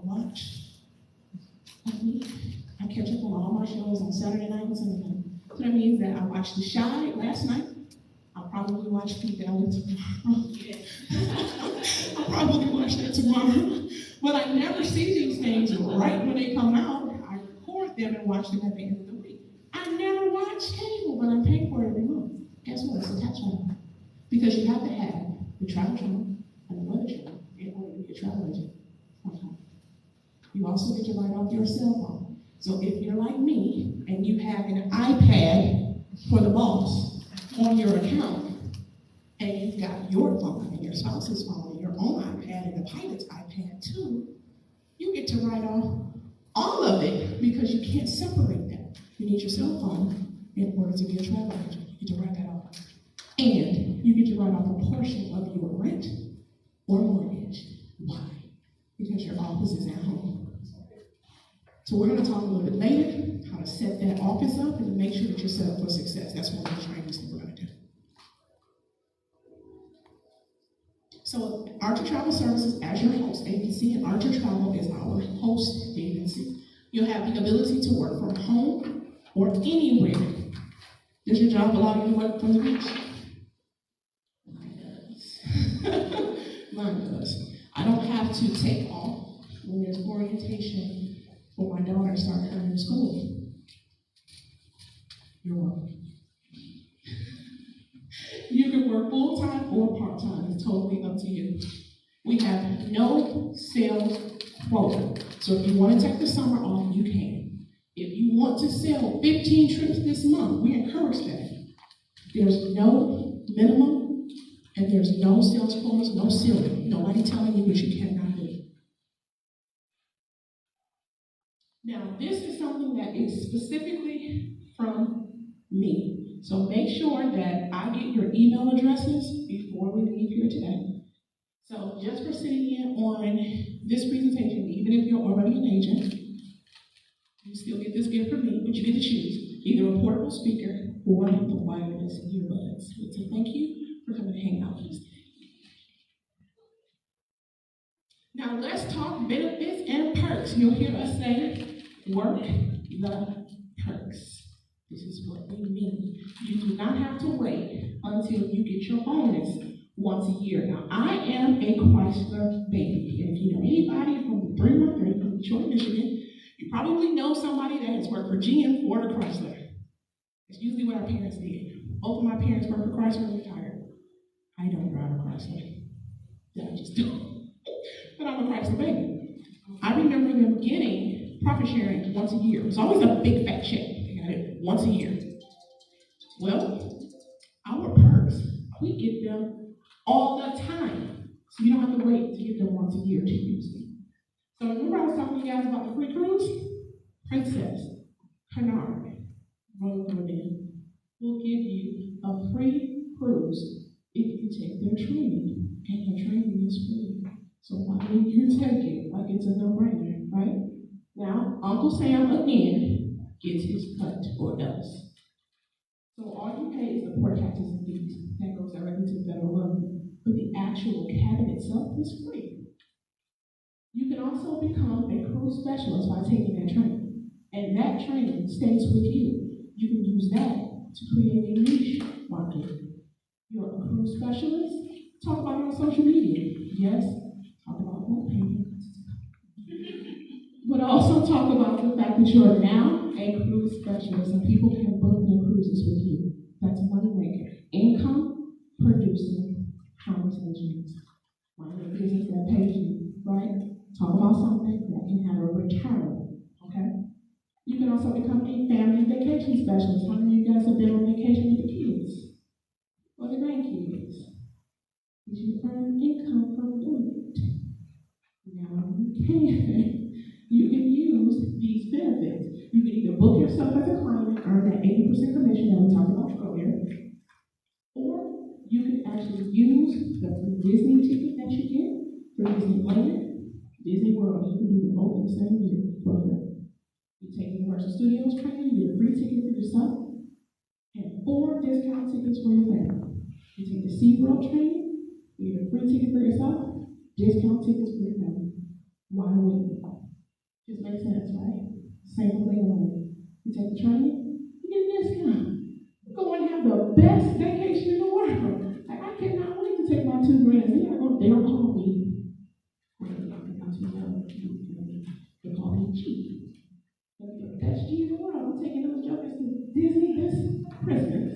watch. I catch up on all my shows on Saturday night and Sunday night. So that means that I watched The Chi last night. I'll probably watch Fidelity tomorrow. I'll probably watch that tomorrow. But I never see these things right when they come out. I record them and watch them at the end of the week. I never watch cable, but I'm paying for it every month. Guess what? It's a tax write-off. Because you have to have the travel channel and the weather channel in order to be a travel agent. You also get to write off your cell phone. So if you're like me and you have an iPad for the boss on your account, and you've got your phone and your spouse's phone and your own iPad and the pilot's iPad too, you get to write off all of it because you can't separate them. You need your cell phone in order to be a travel agent. You get to write that off. And you get to write off a portion of your rent or mortgage. Why? Because your office is at home. So we're going to talk a little bit later how to set that office up and to make sure that you're set up for success. That's one of the trainings that we're going to do. So Archer Travel Services, as your host agency, and Archer Travel is our host agency. You'll have the ability to work from home or anywhere. Does your job allow you to work from the beach? Mine does. Mine does. I don't have to take off when there's orientation for my daughter start coming to school. You're welcome. You can work full-time or part-time. It's totally up to you. We have no sales quota. So if you want to take the summer off, you can. If you want to sell 15 trips this month, we encourage that. There's no minimum, and there's no sales quotas, no ceiling. Nobody telling you what you cannot do. Now, this is something that is specifically from me. So make sure that I get your email addresses before we leave here today. So just for sitting in on this presentation, even if you're already an agent, you still get this gift from me, but you get to choose either a portable speaker or the wireless earbuds. So thank you for coming to hang out with us. Now let's talk benefits and perks. You'll hear us say, work the perks. This is what we mean. You do not have to wait until you get your bonus once a year. Now, I am a Chrysler baby. And if you know anybody from 313 from Detroit, Michigan, you probably know somebody that has worked for GM, Ford, or Chrysler. It's usually what our parents did. Both of my parents worked for Chrysler and retired. I don't drive a Chrysler. Yeah, I just don't. But I'm a Chrysler baby. I remember them getting profit sharing once a year. It was always a big fat check. They got it once a year. Well, our perks, we get them all the time. So you don't have to wait to get them once a year to use them. So remember I was talking to you guys about the free cruise? Princess, Canard, Royal Caribbean will give you a free cruise if you take their training. And their training is free. So why wouldn't you take it? Like it's a no-brainer, right? Now, Uncle Sam again gets his cut or else. So all you pay is the port taxes and fees. That goes directly to the federal government. But the actual cabin itself is free. You can also become a cruise specialist by taking that training. And that training stays with you. You can use that to create a niche market. You're a cruise specialist? Talk about it on social media. Yes, talk about boat payments. But also talk about the fact that you're now a cruise specialist and people can book their cruises with you. That's money maker. Income producing conversations. Find a business that pays you, right? Talk about something that can have a return, okay? You can also become a family vacation specialist. How many of you guys have been on vacation with the kids? Or the grandkids? Did you earn income from doing it? Now you can use these benefits. You can either book yourself as a client and earn that 80% commission that we talked about earlier, or you can actually use the free Disney ticket that you get for Disneyland, Disney World. You can do them both in the same year for free. You take Universal Studios training, you get a free ticket for yourself, and 4 discount tickets for your family. You take the SeaWorld training, you get a free ticket for yourself, discount tickets for your family. Why wouldn't you? Same thing on you take the train, you get a discount. You go and have the best vacation in the world. Like, I cannot wait to take my 2 grand. They'll call me. They call me cheap. The best G in the world. I'm taking those jokers to Disney this Christmas.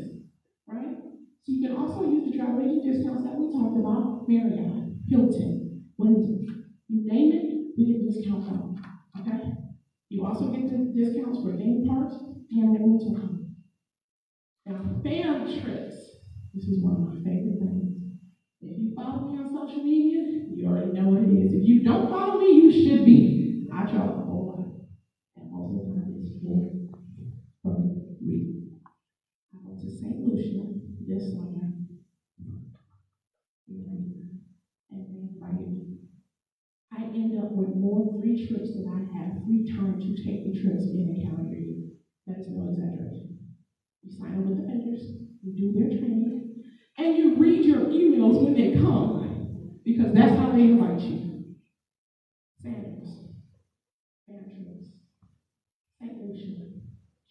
Right? So you can also use the travel agent discounts that we talked about. Marriott, Hilton, Wyndham. You name it, we get discounts on. Okay? You also get the discounts for theme parks and rental home. Now, fam trips. This is one of my favorite things. If you follow me on social media, you already know what it is. If you don't follow me, you should be. I travel a whole lot. And most of the time it's for free. I went to St. Lucia this summer. And then I end up with more free trips than I have free time to take the trips in a calendar year. That is no exaggeration. You sign up with the vendors, you do their training, and you read your emails when they come, because that's how they invite you. Sanders, Beatrice, St. Lucia,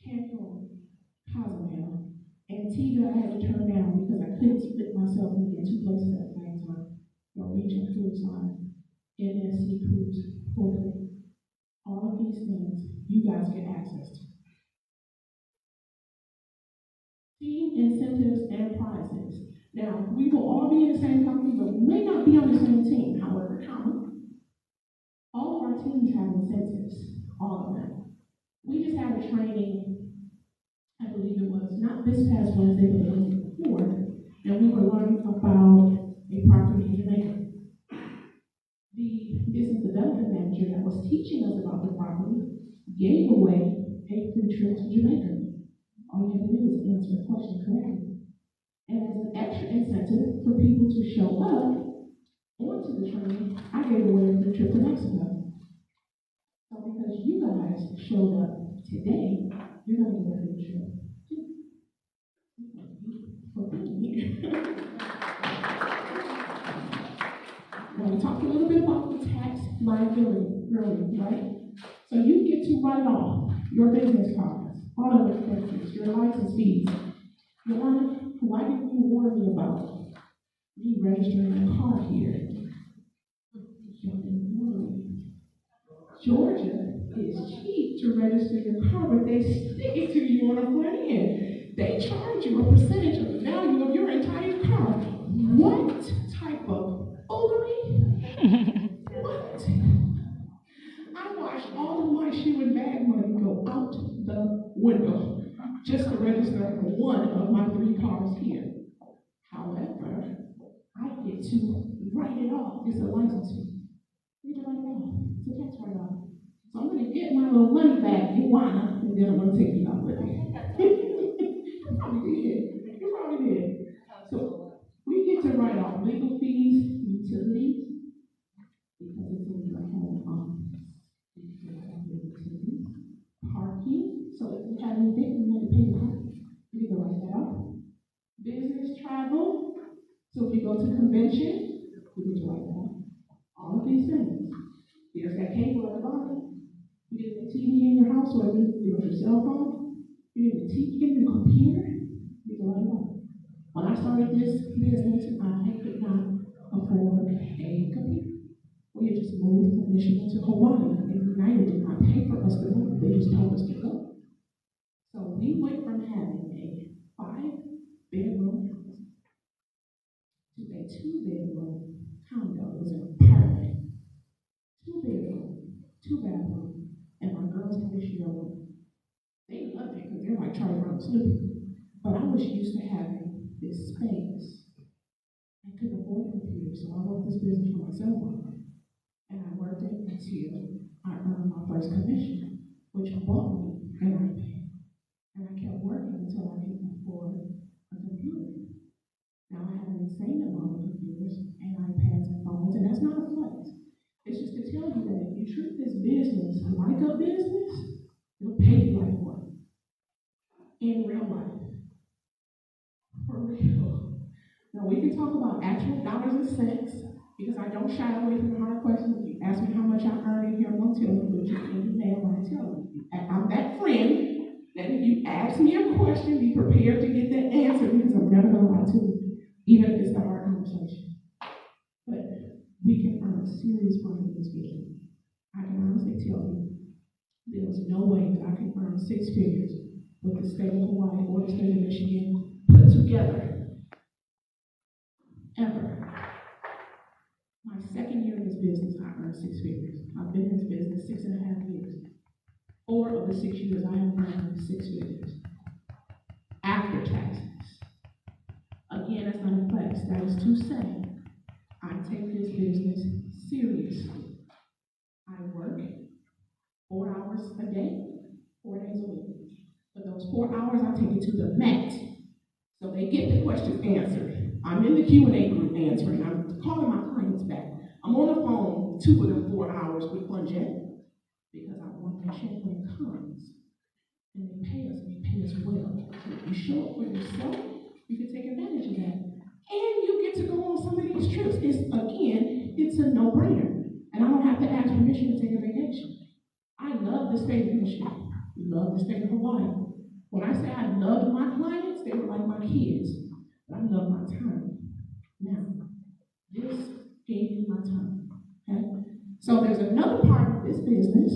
Cancun, Cozumel, Antigua I had to turn down because I couldn't split myself into 2 places at the same time. Norwegian Cruise Line, NSC Cruise, Portland. All of these things you guys get access to. Team incentives and prizes. Now, we will all be in the same company, but we may not be on the same team. However, all of our teams have incentives, all of them. We just had a training, I believe it was not this past Wednesday, but the Wednesday before, and we were learning about a property in Jamaica. The business development manager that was teaching us about the property gave away a free trip to Jamaica. All you have to do is answer the question correctly. And as an extra incentive for people to show up onto the training, I gave away a free trip to Mexico. So because you guys showed up today, you're going to get a free trip for being here. Now, we talked a little bit about the tax liability earlier, right? So you get to write off your business cards, auto expenses, your license fees. Yolanda, why didn't you warn me about me registering a car here? Georgia is cheap to register your car, but they stick it to you on a front end. They charge you a percentage of the value of your entire car. What type of foolery? What? I watched all of my shoe and bag money go out the window just to register one of my 3 cars here. However, I get to write it off. It's a license fee. You can write it off. It's a tax write-off. So I'm going to get my little money back in Wana, and then I'm going to take it off with me. You probably did. You probably did. So we get to write off legal fees, utilities, because it's in your home. Parking, so if you have anything, you have to pay the parking. You can write that off. Business travel, so if you go to convention, you can write that off. All of these things. There's that cable at the bottom. You get the TV in your house, or you get your cell phone. You get the TV, you get the computer. You can write it off. When I started this business, I could not afford a computer. We had just moved from Michigan to Hawaii, and United did not pay for us to move. They just told us to go. So we went from having a 5-bedroom house to a 2-bedroom condo. It was an apartment. 2-bedroom, 2-bathroom, and my girls had to share one. They loved it because they're like Charlie Brown Snoopy. But I was used to having this space. I couldn't afford a computer, so I worked this business for myself. And I worked it until I earned my first commission, which bought me an iPad. And I kept working until I could afford a computer. Now I have an insane amount of computers and iPads and phones, and that's not a flex. It's just to tell you that if you treat this business like a business, it'll pay you like one. In real life. For real. Now we can talk about actual dollars and cents, because I don't shy away from the hard questions. If you ask me how much I earn in here, I'm going to tell you, but you can have what I tell you. I'm that friend that if you ask me a question, be prepared to get that answer because I'm never going to lie to you, even if it's a hard conversation. But we can earn serious money in this business. I can honestly tell you, there's no way that I can earn six figures with the state of Hawaii or the state of Michigan put together, ever. My second year in this business, I earned six figures. I've been in this business 6.5 years. 4 of the 6 years I have earned six figures. After taxes. Again, that's not a flex. That is to say, I take this business seriously. I work 4 hours a day, 4 days a week. For those 4 hours, I take it to the mat. So they get the questions answered. I'm in the Q&A group answering. I'm calling my clients back. I'm on the phone 2 of them 4 hours with Plunjet because I want to check when it comes. And they pay us, and they pay us well. So if you show up for yourself, you can take advantage of that. And you get to go on some of these trips. It's a no-brainer. And I don't have to ask permission to take a vacation. I love the state of Michigan. Love the state of Hawaii. When I say I love my clients, they were like my kids. But I love my time. Now, this gave me my time. Okay? So there's another part of this business.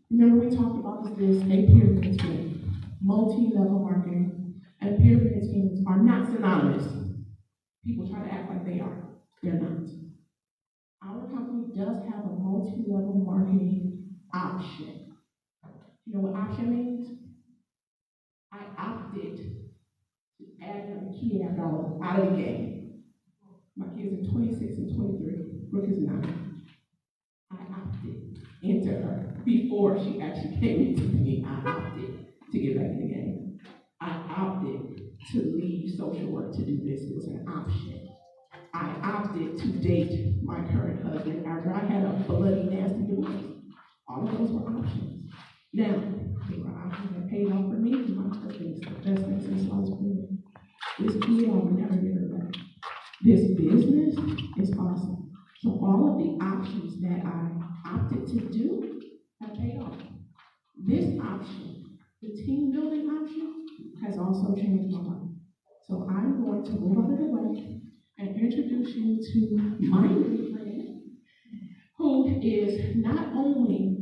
Remember we talked about this a pyramid scheme. Multi-level marketing and pyramid schemes are not synonymous. People try to act like they are. They're not. Our company does have a multi-level marketing option. You know what option means? I opted to add another key out of the game. My kids are 26 and 23. Brooke is 9. I opted into her before she actually came into me. I opted to get back in the game. I opted to leave social work to do this. It was an option. I opted to date my current husband after I had a bloody, nasty divorce. All of those were options. Now, they were options that paid off for me and my husband's investments and responsibility. This deal, I will never get her back. This business is awesome. So all of the options that I opted to do have paid off. This option, the team building option, has also changed my life. So I'm going to move out of the way and introduce you to my new friend, who is not only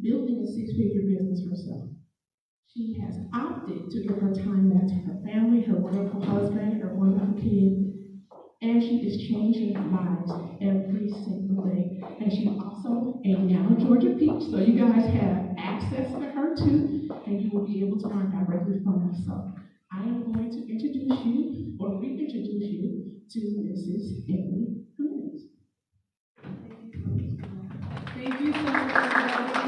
building a six-figure business herself, she has opted to give her time back to her family, her wonderful husband, her wonderful kid, and she is changing lives every single day. And she's also a now Georgia Peach, so you guys have access to her too, and you will be able to learn directly from her. So I am going to introduce you, or reintroduce you, to Mrs. Emily Jimenez. Thank you so much,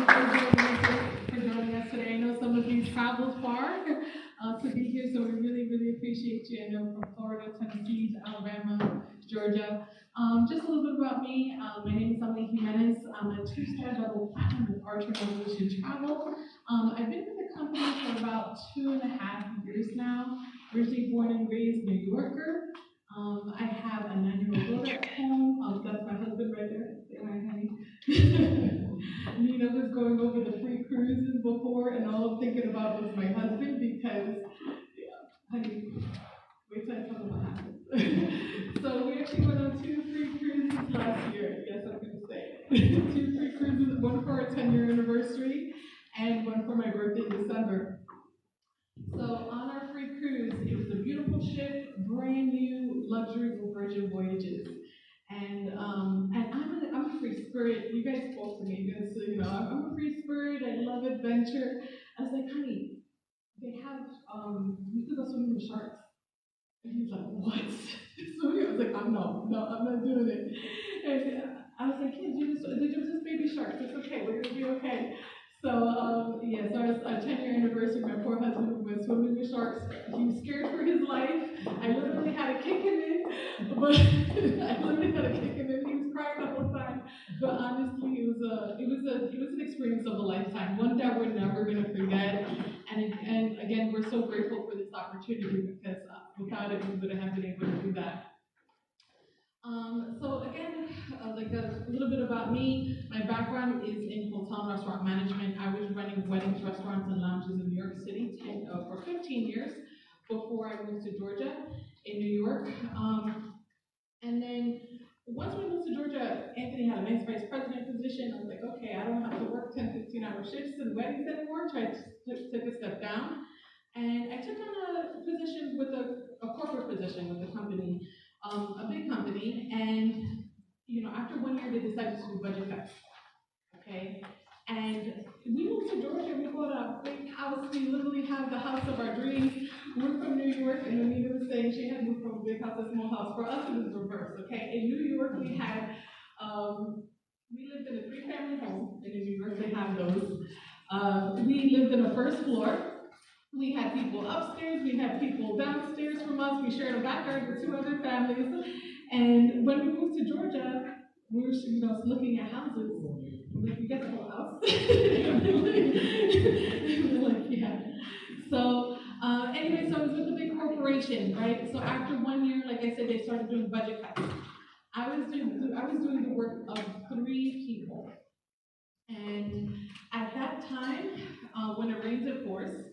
everybody, for joining us today. I know some of you traveled far to be here, so we really, really appreciate you. I know from Florida, Tennessee, Alabama, Georgia. Just a little bit about me. My name is Emily Jimenez. I'm a 2-star double platinum with Archer Evolution Travel. I've been with the company for about 2.5 years now. Originally born and raised New Yorker. I have a 9-year-old daughter at home. That's my husband right there. Say hi, honey. Nina was going over the free cruises before, and all I'm thinking about was my husband because, yeah, honey, wait till I tell them what happened. So we actually went on 2 free cruises last year. Yes, I'm going to say it. 2 free cruises, one for our 10-year anniversary and one for my birthday in December. So on our free cruise, it was a beautiful ship, brand new luxury Virgin Voyages. And I'm a free spirit. You guys spoke to me, so I'm a free spirit. I love adventure. I was like, honey, they have you could go swimming with sharks. And he's like, what? Swimming? I was like, I'm not doing it. And I was like, kids, they're just baby sharks. It's okay. We're gonna be okay. So so our 10-year anniversary, my poor husband went swimming with sharks. He was scared for his life. I literally had to kick him in, but He was crying the whole time. But honestly, it was an experience of a lifetime, one that we're never gonna forget. And again, we're so grateful for this opportunity because without it, we wouldn't have been able to do that. So again, like a little bit about me. My background is in hotel and restaurant restaurant management. I was running weddings, restaurants, and lounges in New York City for 15 years before I moved to Georgia in New York. And then once we moved to Georgia, Anthony had a nice vice president position. I was like, okay, I don't have to work 10, 15-hour shifts and weddings anymore. So I took a step down. And I took on a position with a corporate position with the company, a big company. And, after 1 year, they decided to do budget cuts. Okay? And we moved to Georgia. We bought a big house. We literally have the house of our dreams. We're from New York, and Anita was saying she had moved from a big house to a small house. For us, it was reversed. Okay? In New York, we had, we lived in a 3-family home. And in New York, they have those. We lived in a first floor. We had people upstairs, we had people downstairs from us, we shared a backyard with 2 other families. And when we moved to Georgia, we were looking at houses. Like, you get the whole house? We're like, yeah. So, anyway, so I was with a big corporation, right? So after 1 year, like I said, they started doing budget cuts. I was doing the work of 3 people. And at that time, when it rains, it pours.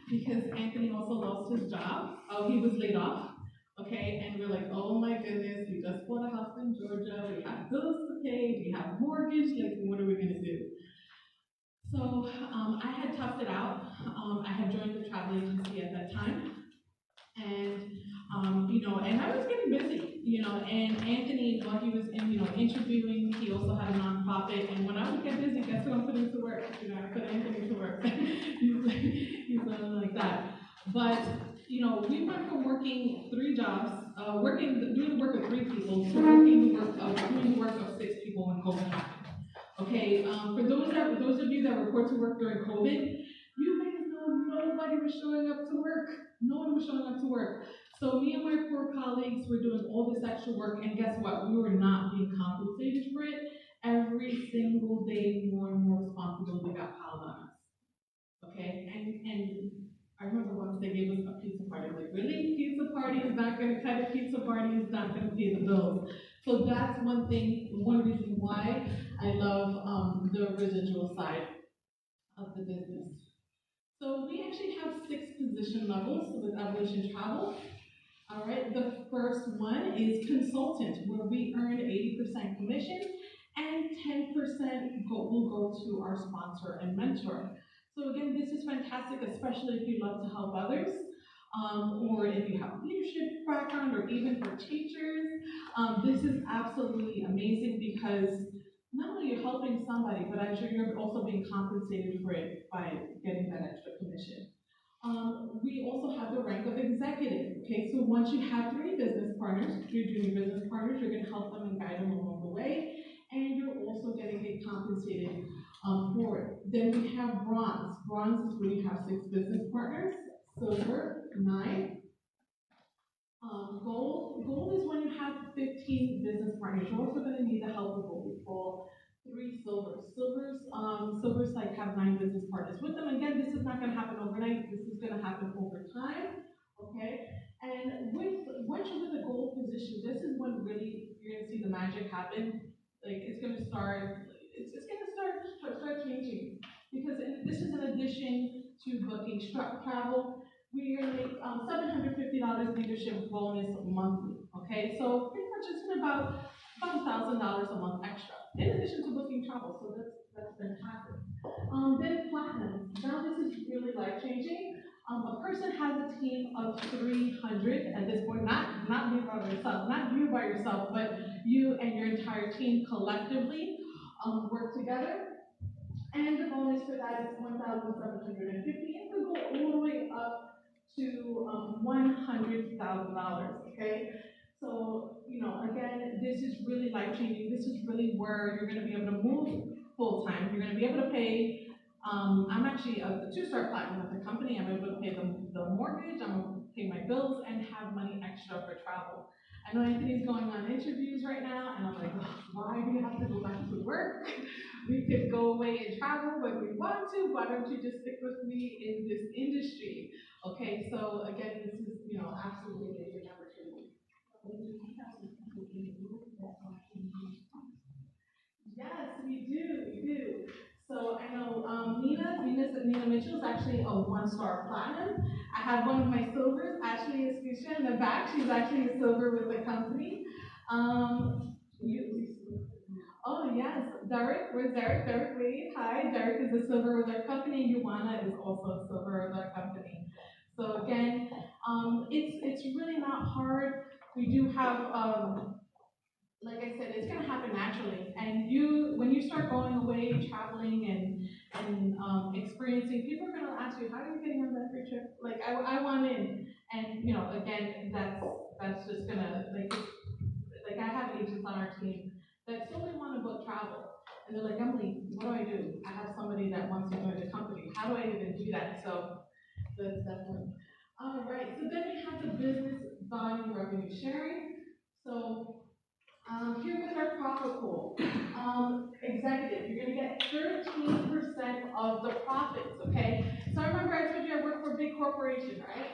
Because Anthony also lost his job. He was laid off. Okay, and we're like, oh my goodness, we just bought a house in Georgia, we have bills to pay, we have mortgage, like, what are we gonna do? So I had toughed it out. I had joined the travel agency at that time. And and I was getting busy, and Anthony, while he was interviewing, he also had a nonprofit, and when I would get busy, guess who I'm putting to work? I put Anthony to work. he's like that. But, we went from working 3 jobs, doing the work of 3 people, to doing the work of 6 people when COVID happened. Okay, for those of you that report to work during COVID, you may know nobody was showing up to work. No one was showing up to work. So me and my poor colleagues were doing all this extra work, and guess what? We were not being compensated for it. Every single day, more and more responsibility got piled on us. Okay, and I remember once they gave us a pizza party. I'm like, really? Pizza party is not going to cut it. Pizza party is not going to pay the bills. So that's one reason why I love the residual side of the business. So we actually have 6 position levels with Evolution Travel. All right, the first one is consultant, where we earn 80% commission and 10% will go to our sponsor and mentor. So again, this is fantastic, especially if you love to help others, or if you have leadership background, or even for teachers. This is absolutely amazing because not only you're helping somebody, but I'm sure you're also being compensated for it by getting that extra commission. We also have the rank of executive. Okay, so once you have 3 business partners, 3 junior business partners, you're going to help them and guide them along the way, and you're also going to get compensated for it. Then we have bronze. Bronze is where you have 6 business partners. Silver, 9. Gold is when you have 15 business partners. You're also going to need the help of what we call 3 silvers. Silvers like have 9 business partners with them. Again, this is not going to happen overnight. This is going to happen over time. Okay, and once you're in the gold position, this is when really you're going to see the magic happen. Like it's going to start changing, because this is in addition to booking travel. We're going to make $750 leadership bonus monthly. Okay, so pretty much it's about $1,000 a month extra, in addition to booking travel. So that's fantastic. Then platinum. Now this is really life changing. A person has a team of 300 at this point. Not you by yourself, not you by yourself, but you and your entire team collectively work together. And the bonus for that is $1,750, and we go all the way up to $100,000. Okay. So, again, this is really life-changing. This is really where you're going to be able to move full-time. You're going to be able to pay, I'm actually a 2-star platinum with the company. I'm able to pay the mortgage, I'm able to pay my bills, and have money extra for travel. I know Anthony's going on interviews right now, and I'm like, why do you have to go back to work? We could go away and travel when we want to. Why don't you just stick with me in this industry? Okay, so again, this is, absolutely amazing opportunity. Yes, we do. So I know Nina Mitchell, is actually a 1-star platinum. I have one of my silvers, Ashley Escucha, in the back. She's actually a silver with the company. Oh yes, Derek, where's Derek? Derek Wade, hi. Derek is a silver with our company. Yuana is also a silver with our company. So again, it's really not hard. We do have, like I said, it's gonna happen naturally. And when you start going away, traveling and experiencing, people are gonna ask you, how are you getting on that free trip? Like I want in, and again, that's just gonna like I have agents on our team that solely want to book travel. And they're like, Emily, what do? I have somebody that wants to join the company. How do I even do that? So that's definitely. All right, so then we have the business volume revenue sharing. So here with our profit pool, executive, you're gonna get 13% of the profits, okay? So I remember I told you I work for a big corporation, right?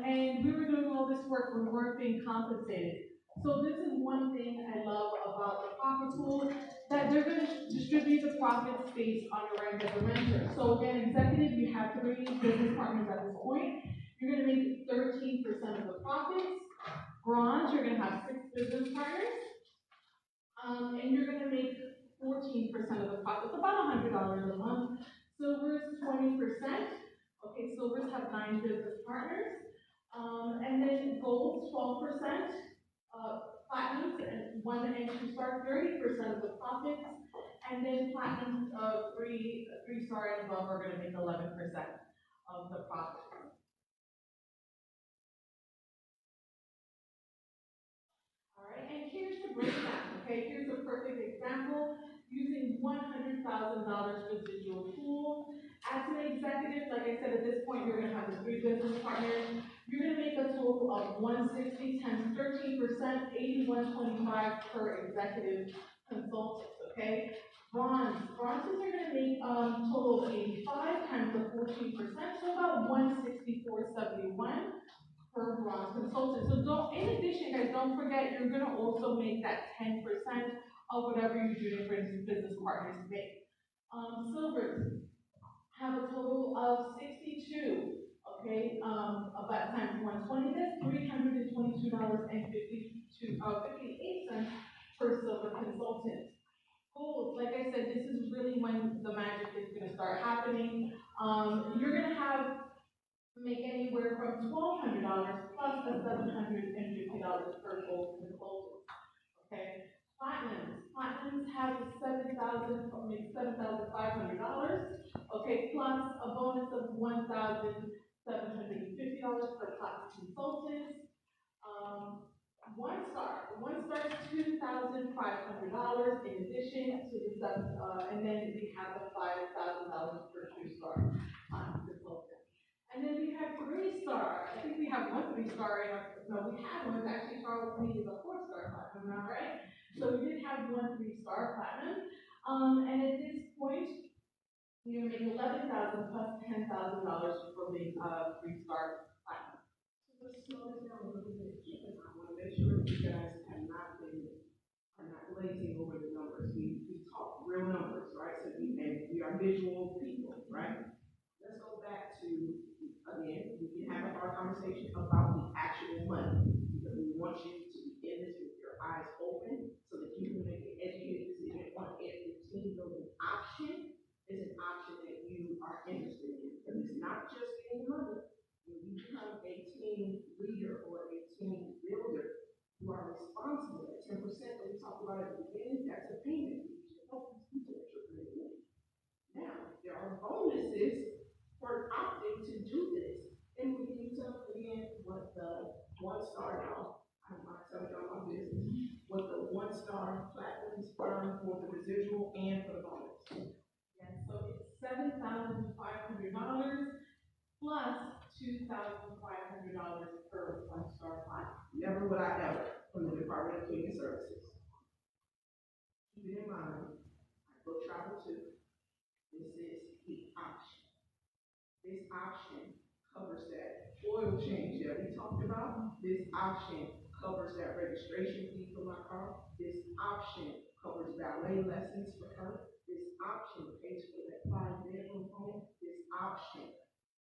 And we were doing all this work, we weren't being compensated. So this is one thing I love about the profit pool, that they're gonna distribute the profits based on your rank as a renter. So again, executive, you have 3 business partners at this point. You're gonna make 13% of the profits. Bronze, you're gonna have 6 business partners. And you're gonna make 14% of the profits, about $100 a month. Silver's 20%. Okay, silvers have 9 business partners. And then gold's 12%. Platinums and 1 and 2 star, 30% of the profits. And then platinums, 3 star and above are gonna make 11% of the profits. Alright, and here's the breakdown, okay? Here's a perfect example using $100,000 residual pool. As an executive, like I said, at this point, you're gonna have the 3 business partners. You're gonna make a total of 160 times 13%, 8125 per executive consultant, okay? Bronzes are gonna make a total of 85 times the 14%, so about 164.71 per bronze consultant. So in addition, guys, don't forget, you're gonna also make that 10% of whatever your junior business partners make. Silvers have a total of 62, okay, about times 120, that's $322.58 per silver consultant. Gold, like I said, this is really when the magic is gonna start happening. You're gonna make anywhere from $1,200 plus the $750 per gold consultant. Okay. Platinums have $7,500. Okay, plus a bonus of $1,750 per class consultant. 1 star is $2,500 in addition to the and then we have the $5,000 per 2 star consultant. And then we have 3 star. I think we have 1 3-star in our, no, we had one, actually Charles needed a 4-star platinum, now, right? So we did have 1 3-star platinum. And at this point, you're gonna make $11,000 plus $10,000 for the 3-star platinum. So let's slow this down a little bit. I want to make sure you guys are not glazing over the numbers. We talk real numbers, right? So we are visual people, right? Let's go back to, again, we can have our conversation about the actual money, because we want you to begin this with your eyes open so that you can make an educated decision on if the team building option is an option that you are interested in. Because it's not just getting money. When you become a team leader or a team builder, you are responsible. At 10% that we talked about at the beginning, that's a payment. You should help these people that you're putting in. Now, there are bonuses for opting to do this. And we can use up again what the 1-star now, I'm not telling y'all my business, what the 1-star platinum earn for the residual and for the bonus. Yeah, so it's $7,500 plus $2,500 per 1-star platinum. Never would I ever from the Department of Human Services. Keep it in mind, I go travel too. This is the option. This option covers that oil change that we talked about. This option covers that registration fee for my car. This option covers valet lessons for her. This option pays for that 5-bedroom home option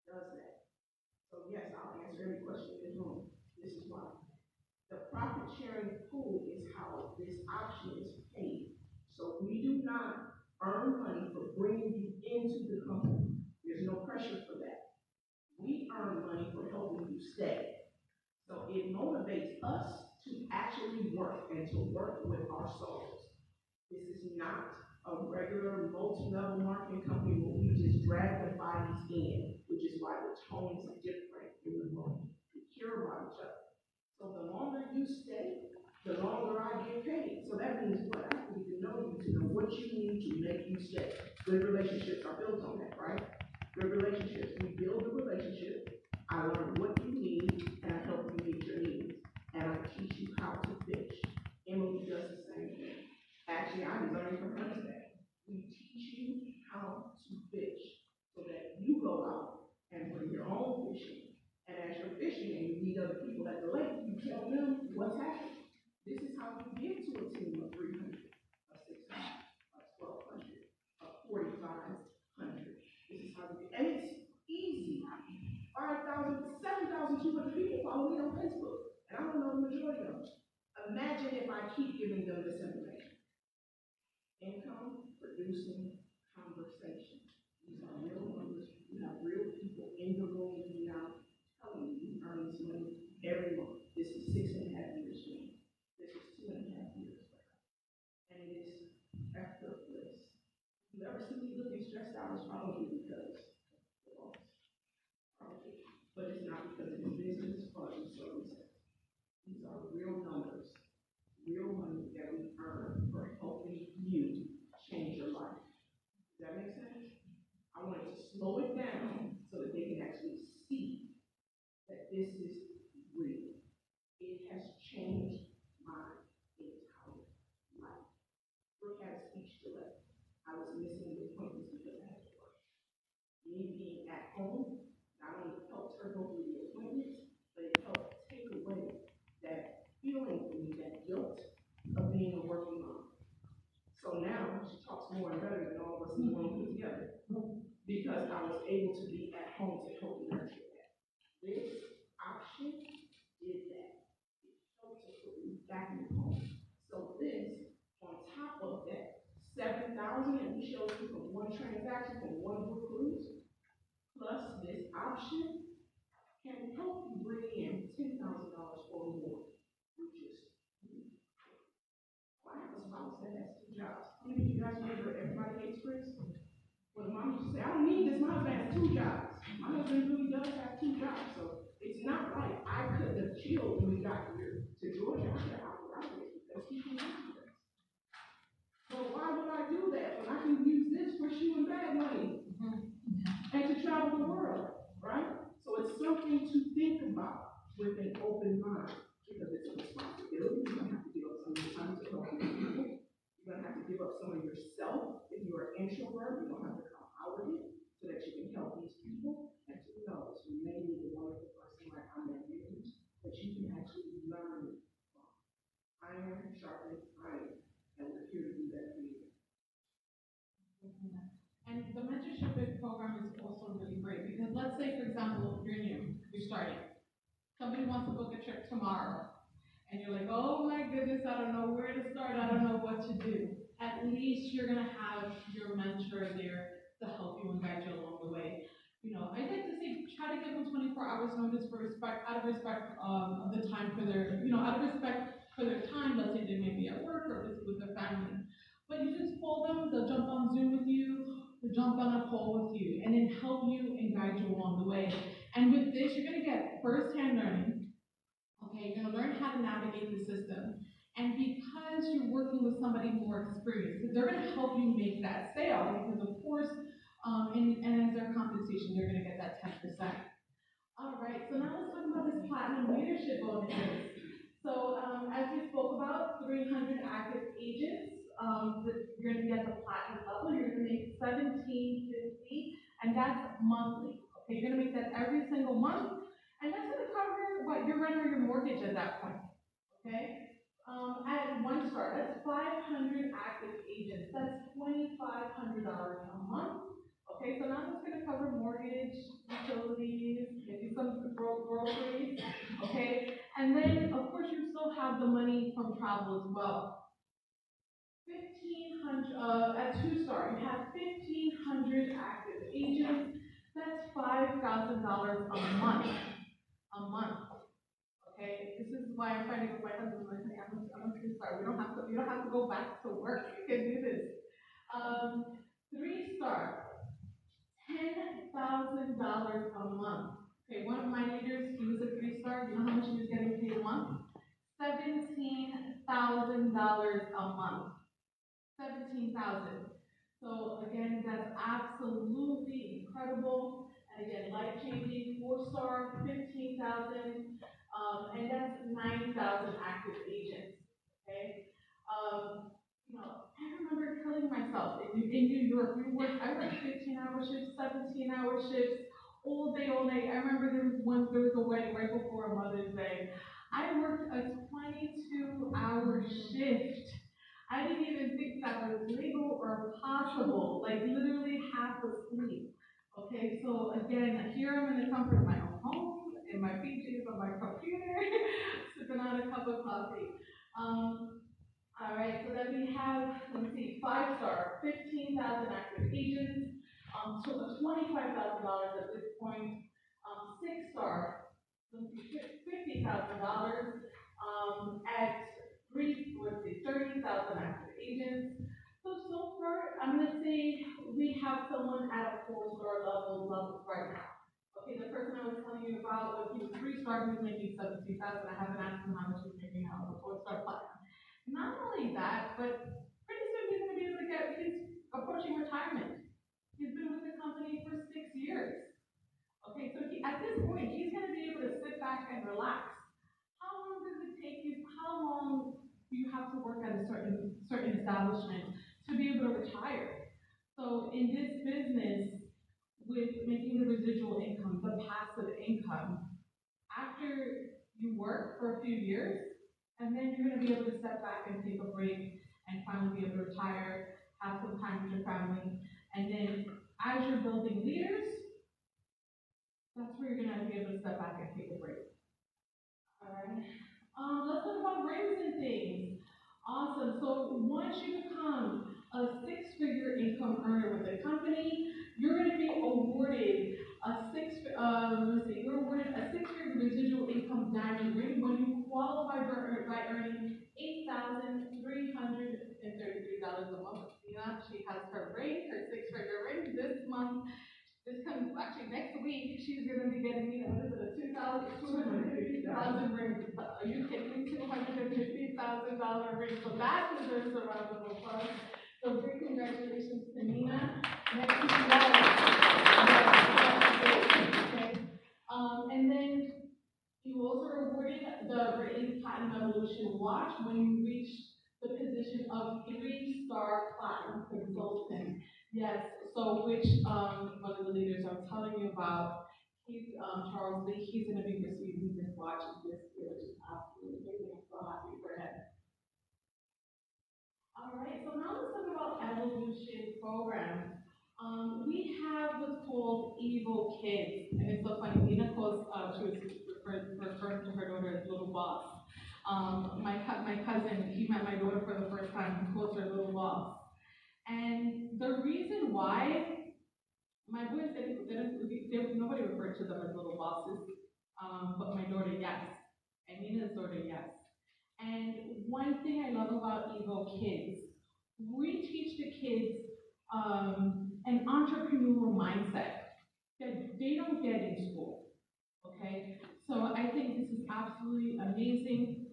does that. So yes, I'll answer every question in the room. This is why. The profit sharing pool is how this option is paid. So we do not earn money for bringing you into the company. There's no pressure for that. We earn money for helping you stay. So it motivates us to actually work and to work with our souls. This is not a regular multi-level marketing company where we just drag the bodies in, which is why the tone is different in the room. We care about each other. So the longer you stay, the longer I get paid. So that means what? I have to get to know you to know what you need to make you stay. Good relationships are built on that, right? Good relationships. We build a relationship. I learn what you need, and I help you meet your needs. And I teach you how to fish. Emily does the same thing. Actually, I'm learning from her today. We teach you how to fish so that you go out and bring your own fishing. And as you're fishing and you meet other people at the lake, you tell them what's happening. This is how you get to a team of 300, of 600, of 1,200, of 4,500. This is how you get, and it's easy. 5,000, 7,200 people follow me on Facebook, and I don't know the majority of them. Imagine if I keep giving them this information. Income producing conversation. These are real numbers. You have real people in the room with you now telling you you earn this money every month. This is 6.5 years for me. This is 2.5 years for her. And it is effortless. If you ever see me looking stressed out, it's probably because of the boss. Probably. But it's not because it's business or it's services. These are real numbers, real money that we earn for helping you change your life. Does that make sense? I wanted to slow it down so that they can actually see that this is real. It has changed my entire life. Brooke had a speech delay. I was missing the appointments because I had to work. Me being at home not only helped her go through the appointments, but it helped take away that feeling for me, that guilt of being a working mom. So now she talks more and better than all of us in the room put together because I was able to be at home to help nurture that. This option did that. It helped to put me back in home. So this, on top of that, 7,000 that we showed you from one transaction, from one book cruise, plus this option can help you bring in $10,000 or more, which is I have a spouse that has 2 jobs. How many of you guys remember Everybody Hates Chris? Well, the mom used to say, I don't need this. My husband has 2 jobs. My husband really does have 2 jobs. So it's not like I couldn't have chilled when we got here to Georgia. I said, I'll graduate because he can do this. So why would I do that when I can use this for shoe and bag money and to travel the world, right? So it's something to think about with an open mind because it's a responsibility. You're going to have to give up some of your time to talk to people. You're going to have to give up some of yourself. If you're an introvert, you're going to have to come out of it so that you can help these people. And who knows, you may need a wonderful person like I'm at you that you can actually learn from. Iron sharpens iron, and we're here to do that for you. And the mentorship program is also really great because let's say, for example, you're new, you're starting. Somebody wants to book a trip tomorrow. And you're like, oh my goodness, I don't know where to start, I don't know what to do. At least you're gonna have your mentor there to help you and guide you along the way. You know, I like to say, try to give them 24 hours notice for respect, out of respect of the time for their, out of respect for their time. Let's say they may be at work or busy with their family. But you just call them, they'll jump on Zoom with you, they'll jump on a call with you, and then help you and guide you along the way. And with this, you're gonna get first-hand learning. Okay, you're gonna learn how to navigate the system. And because you're working with somebody more experienced, they're gonna help you make that sale because of course, and as their compensation, you're gonna get that 10%. All right, so now let's talk about this platinum leadership bonuses. So as we spoke about, 300 active agents, you're gonna be at the platinum level, you're gonna make $1,750, and that's monthly. Okay, you're gonna make that every single month. And that's going to cover what your rent or your mortgage at that point, okay? At one star, that's 500 active agents. That's $2,500 a month, okay? Okay, so now it's gonna cover mortgage, utilities, maybe some groceries, okay? And then, of course, you still have the money from travel as well. 1,500, at 2-star, you have 1,500 active agents. That's $5,000 a month. A month. Okay, this is why I'm fighting with my husband. Like, hey, I'm a 2-star. You don't have to go back to work. You can do this. 3-star, $10,000 a month. Okay, one of my leaders, he was a 3-star. You know how much he was getting paid a month? $17,000 a month. 17,000. So again, that's absolutely incredible. And again, life-changing. 4-star, 15,000. And that's 9,000 active agents. Okay. I remember killing myself in New York. I worked 15-hour shifts, 17-hour shifts, all day, all night. I remember there was a wedding right before Mother's Day. I worked a 22-hour shift. I didn't even think that was legal or possible, like literally half asleep. Okay, so again, here I'm in the comfort of my own home, in my PJs, on my computer, sipping on a cup of coffee. All right, so then we have, let's see, 5-star, 15,000 active agents, so $25,000 at this point. 6-star, $50,000, at 30,000 active agents. So far, I'm gonna say we have someone at a 4-star level right now. Okay, the person I was telling you about, when he was 3-star, he was making 17,000. I haven't asked him how much he's making now on the 4-star platinum. Not only that, but pretty soon he's gonna be able to he's approaching retirement. He's been with the company for 6 years. Okay, so at this point, he's gonna be able to sit back and relax. How long does it take you? How long do you have to work at a certain establishment to be able to retire? So in this business, with making the residual income, the passive income, after you work for a few years, and then you're going to be able to step back and take a break and finally be able to retire, have some time with your family, and then as you're building leaders, that's where you're going to be able to step back and take a break. All right. Let's talk about raising things. Awesome. So once you become a 6-figure income earner with the company, you're going to be awarded a 6-figure residual income diamond ring when you qualify by earning $8,333 a month. Tina, she has her ring, her 6-figure ring this month. This comes actually next week. She's going to be getting me a $250,000 ring. Are you kidding me? $250,000 ring. So that deserves a round of applause. So big congratulations to Nina. Next week, okay. And then you also awarded the Britain's Platinum Evolution Watch when you reach the position of 3-star platinum consultant. Yes, so which one of the leaders I'm telling you about, he's Charles Lee, he's going to be receiving this watch this year, which is absolutely amazing. I'm so happy for him. All right, so now let's talk about Evolution Program. We have what's called Evo Kids, and it's so funny. Nina calls, she was referring to her daughter as Little Boss. My cousin, he met my daughter for the first time. He calls her Little Boss. And the reason why, my boys nobody referred to them as little bosses, but my daughter, yes. And Nina's daughter, yes. And one thing I love about Evo Kids, we teach the kids an entrepreneurial mindset that they don't get in school, okay? So I think this is absolutely amazing.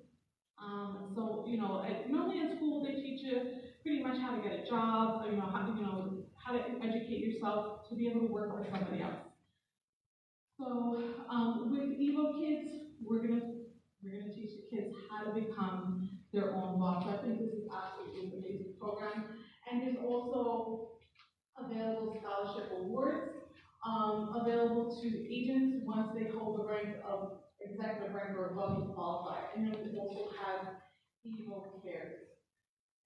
Normally in school they teach you pretty much how to get a job, or, how to educate yourself to be able to work for somebody else. So with Evo Kids, we're gonna teach the kids how to become their own boss. So I think this is absolutely an amazing program. And there's also available scholarship awards available to agents once they hold the rank of executive rank or above qualified. And then we also have Evo Cares.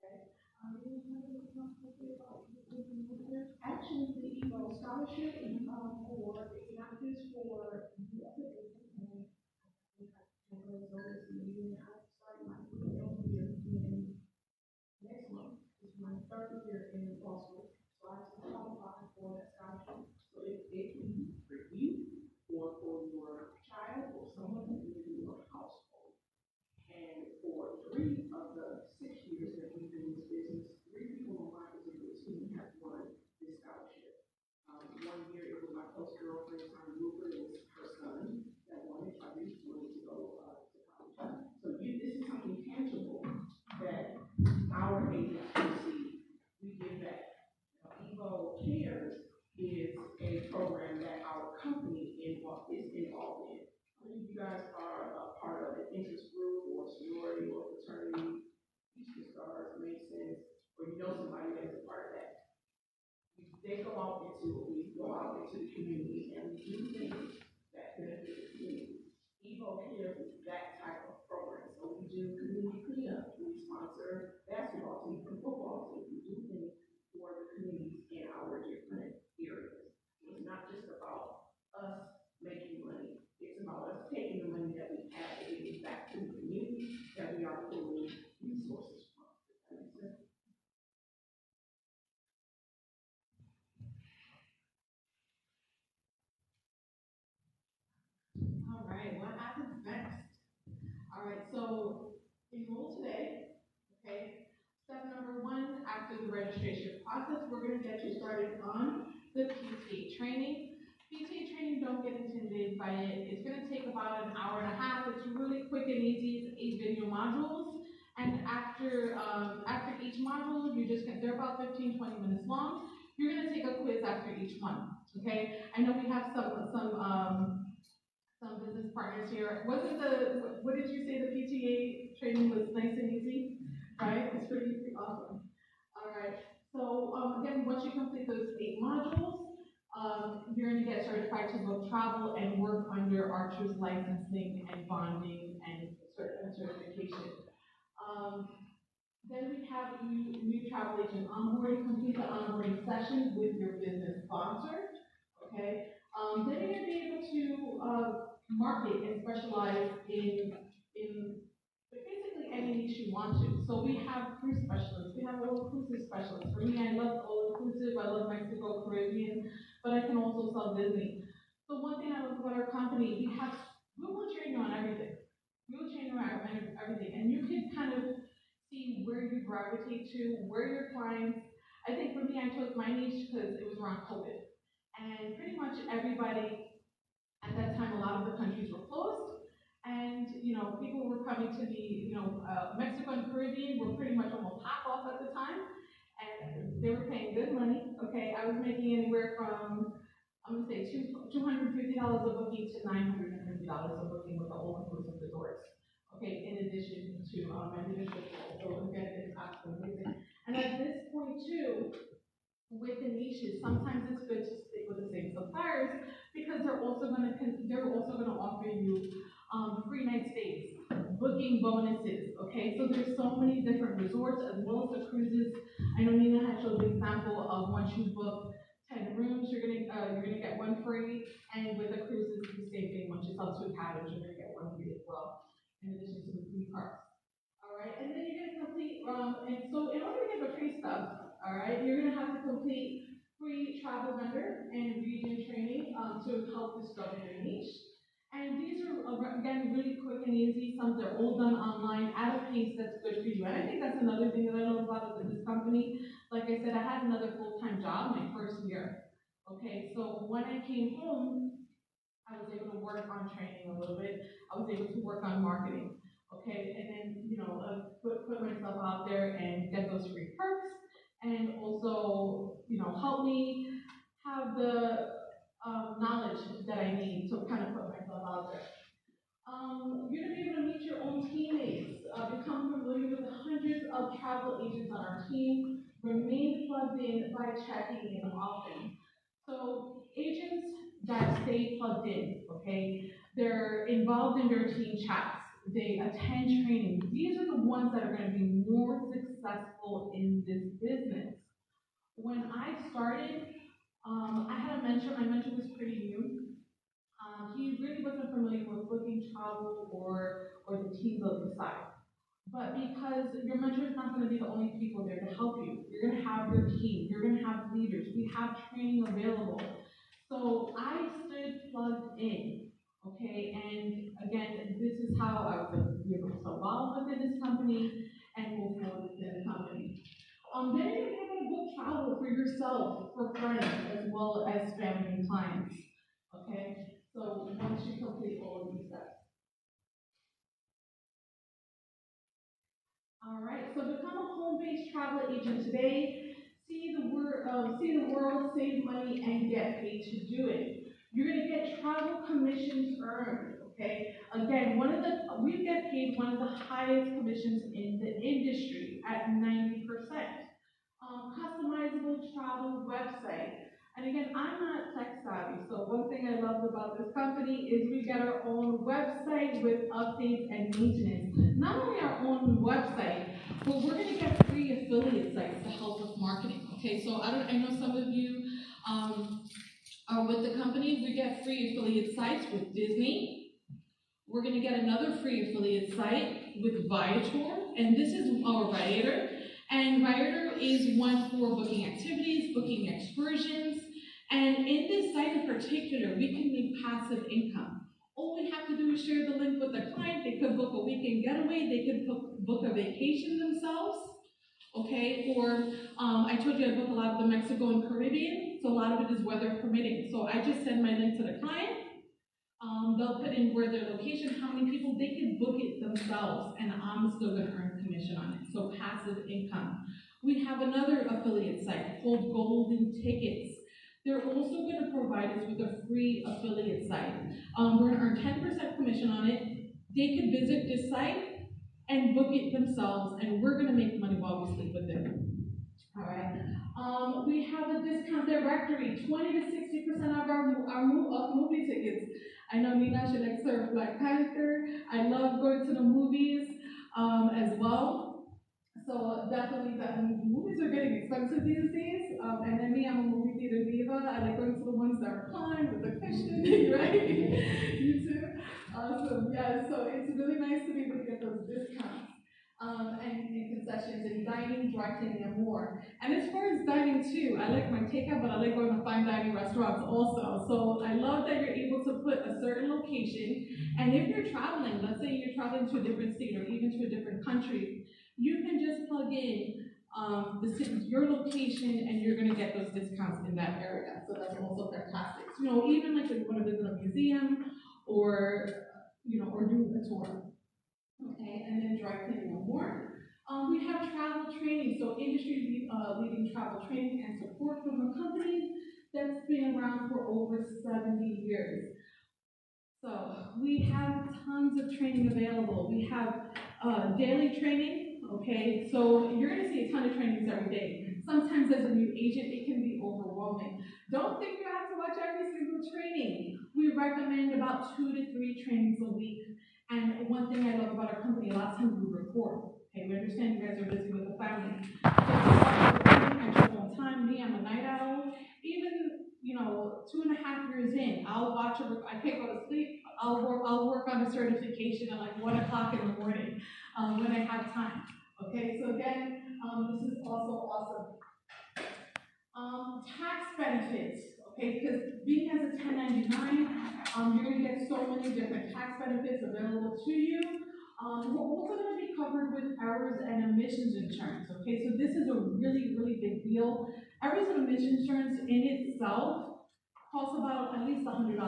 Okay. Actually, the Evo scholarship, for, it's not just for youth and I started my year in next month. It's my third year in law school, so I just qualify for that scholarship. So it can be for you or for your child or someone who is in your household. And for 3 of the 6 years that we've been in this business, 3 people on my particular team have won this scholarship. 1 year it was my close girlfriend, Tanya Luper, it was her son that won it. I really wanted to go to college. So this is something tangible that our agents receive. We give back. Evo Cares is a program that our company is involved in. Many of you guys are a part of an interest group or sorority or fraternity, Eastern Stars, Masons, or you know somebody that is a part of that. We go out into the community and we do things that benefit the community. Evo Cares is that type of program. So we do community cleanup. We sponsor basketball teams and football teams. We do things for the communities in our different areas. So it's not just about us making money. It's about us taking the money that we have and giving it back to the community that we are pulling resources from. Does that make sense? All right, what happens next? All right, so enroll today, okay? Step number 1, after the registration process, we're gonna get you started on the PTA training. PTA training, don't get intimidated by it. It's gonna take about an hour and a half. It's really quick and easy. It's 8 video modules. And after each module, they're about 15, 20 minutes long. You're gonna take a quiz after each one, okay? I know we have some business partners here. What did you say, the PTA training was nice and easy, right? It's pretty awesome. All right, so again, once you complete those 8 modules, you're gonna get certified to both travel and work under Archer's licensing and bonding and certification. Then we have new travel agent onboarding, complete the onboarding session with your business sponsor, okay? Then you're gonna be able to market and specialize in basically any niche you want to. So we have cruise specialists, we have all-inclusive specialists. For me, I love all-inclusive, I love Mexico, Caribbean, but I can also sell Disney. So one thing I love about our company, we will train you on everything. We will train you on everything, and you can kind of see where you gravitate to, where your clients. I think for me, I chose my niche because it was around COVID, and pretty much everybody at that time, a lot of the countries were closed, and people were coming to me. Mexico and Caribbean were pretty much almost half off at the time, and they were paying good money. Okay, I was making anywhere from I'm gonna say $250 a booking to $950 a booking with the all-inclusive resorts. Okay, in addition to my leadership role. So again, it's absolutely amazing. And at this point too, with the niches, sometimes it's good to stick with the same suppliers because they're also going to offer you free night stays, booking bonuses. Okay, so there's so many different resorts as well as the cruises. I know Nina had showed the example of once you book 10 rooms, you're gonna get 1 free, and with the cruises it's the same thing. Once you sell 2 cabins, you're gonna get 1 free as well, in addition to the free cards. All right, and then you're gonna complete and so in order to get the free stuff. All right, you're going to have to complete free travel vendor and region training to help discover your niche. And these are, again, really quick and easy. They're all done online at a pace that's good for you. And I think that's another thing that I love about this company. Like I said, I had another full-time job my first year. Okay, so when I came home, I was able to work on training a little bit. I was able to work on marketing. Okay, and then, put myself out there and get those free perks. And also, help me have the knowledge that I need to kind of put myself out there. You're going to be able to meet your own teammates, become familiar with the hundreds of travel agents on our team, remain plugged in by checking in often. So agents that stay plugged in, okay, they're involved in their team chats. They attend training. These are the ones that are going to be more successful in this business. When I started, I had a mentor. My mentor was pretty new. He really wasn't familiar with booking travel or the team building side. But because your mentor is not going to be the only people there to help you, you're going to have your team, you're going to have leaders, we have training available. So I stood plugged in, okay? And again, this is how I was able to evolve within this company and move forward within the company. Then you're able to book travel for yourself, for friends, as well as family and clients, okay? So once you complete all of these steps. All right, so become a home-based travel agent today. See the world, save money, and get paid to do it. You're gonna get travel commissions earned. Okay. Again, we get paid one of the highest commissions in the industry at 90%. Customizable travel website. And again, I'm not tech savvy, so one thing I love about this company is we get our own website with updates and maintenance. Not only our own website, but we're going to get free affiliate sites to help with marketing. Okay, so I know some of you are with the company. We get free affiliate sites with Disney. We're going to get another free affiliate site with Viator, and this is our Viator. And Viator is one for booking activities, booking excursions, and in this site in particular, we can make passive income. All we have to do is share the link with the client. They could book a weekend getaway, they could book a vacation themselves, okay? Or I told you I book a lot of the Mexico and Caribbean, so a lot of it is weather permitting. So I just send my link to the client. They'll put in where their location, how many people, they can book it themselves, and I'm still going to earn commission on it. So passive income. We have another affiliate site called Golden Tickets. They're also going to provide us with a free affiliate site. We're going to earn 10% commission on it. They could visit this site and book it themselves, and we're going to make money while we sleep with them. All right. We have a discount directory, 20 to 60% of our movie tickets. I know Nina should like serve Black Panther. I love going to the movies as well. So definitely, movies are getting expensive these days. And then me, I'm a movie theater diva. I like going to the ones that recline with the cushion, right? You too. Awesome. Yeah. So it's really nice to be able to get those discounts. And concessions and dining, dry cleaning, and more. And as far as dining too, I like my takeout, but I like going to fine dining restaurants also. So I love that you're able to put a certain location, and if you're traveling, let's say you're traveling to a different state or even to a different country, you can just plug in your location and you're gonna get those discounts in that area. So that's also fantastic. You know, even like if you want to visit a museum or or do a tour. Okay, and then dry cleaning and more. We have travel training, so industry leading travel training and support from a company that's been around for over 70 years. So we have tons of training available. We have daily training, okay? So you're gonna see a ton of trainings every day. Sometimes as a new agent, it can be overwhelming. Don't think you have to watch every single training. We recommend about 2 to 3 trainings a week. And one thing I love about our company, a lot of times we record. Okay, we understand you guys are busy with the family. So I show on time. Me, I'm a night owl. Even 2.5 years in, I'll watch I can't go to sleep. I'll work on a certification at like 1 o'clock in the morning when I have time. Okay, so again, this is also awesome. Tax benefits. Okay, because being as a 1099, you're going to get so many different tax benefits available to you. We're also going to be covered with errors and omissions insurance. Okay, so this is a really, really big deal. Errors and omissions insurance in itself costs about at least $100,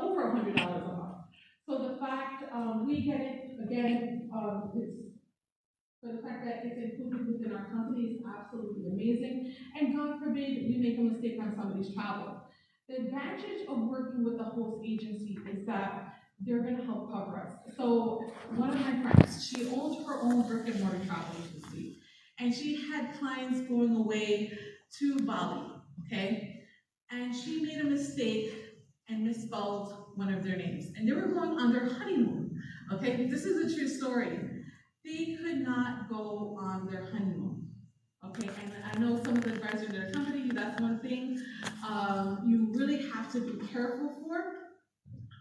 over $100 a month. So the fact we get it again, for the fact that it's included within our company is absolutely amazing. And God forbid we make a mistake on somebody's travel. The advantage of working with a host agency is that they're going to help cover us. So one of my friends, she owned her own brick and mortar travel agency, and she had clients going away to Bali, okay? And she made a mistake and misspelled one of their names. And they were going on their honeymoon, okay? This is a true story. They could not go on their honeymoon, okay? And I know some of the advisors in their company, that's one thing. have to be careful for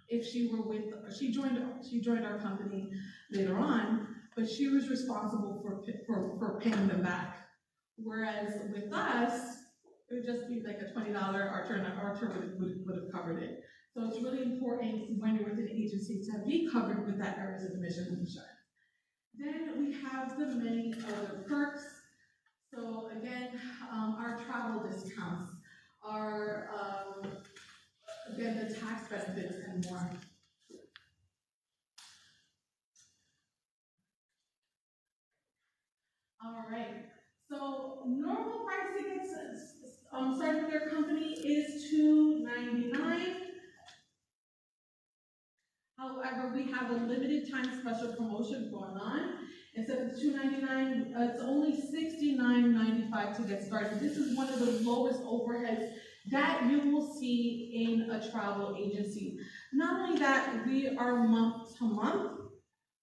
if she were with, she joined our company later on, but she was responsible for paying them back. Whereas with us, it would just be like a $20 Archer, and Archer would have covered it. So it's really important when you're with an agency to be covered with that errors and omissions insurance. Then we have the many other perks. So again, our travel discounts, our, again, the tax benefits and more. All right, so normal price tickets, starting with their company is $2.99. However, we have a limited time special promotion going on. Instead of $2.99, it's only $69.95 to get started. This is one of the lowest overheads that you will see in a travel agency. Not only that, we are month to month.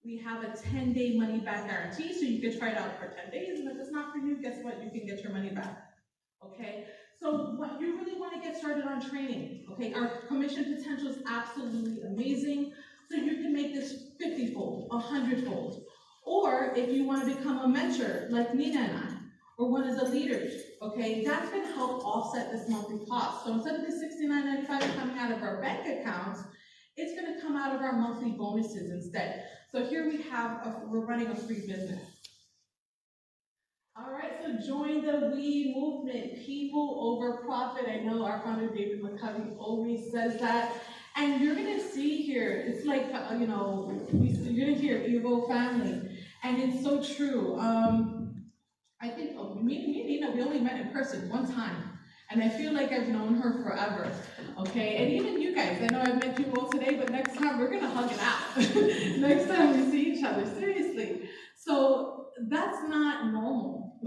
We have a 10-day money-back guarantee, so you can try it out for 10 days, and if it's not for you, guess what? You can get your money back, okay? So what you really want to get started on training, okay? Our commission potential is absolutely amazing, so you can make this 50-fold, 100-fold. Or if you want to become a mentor, like Nina and I, or one of the leaders, okay? That's going to help offset this monthly cost. So instead of the $69.95 coming out of our bank accounts, it's going to come out of our monthly bonuses instead. So here we have, we're running a free business. All right, so join the We movement, people over profit. I know our founder, David McCovey, always says that. And you're going to see here, it's like, you know, you're going to hear Evo family. And it's so true. I think me and Nina, we only met in person one time. And I feel like I've known her forever, okay? And even you guys, I know I've met you all today, but next time we're gonna hug it out. Next time we see each other, seriously. So that's not normal,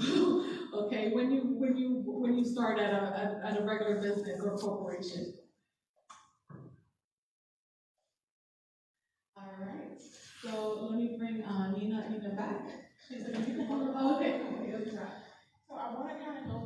okay? When you start at a regular business or corporation. All right. So let me bring Nina back. She's gonna do the okay. So I want to kind of go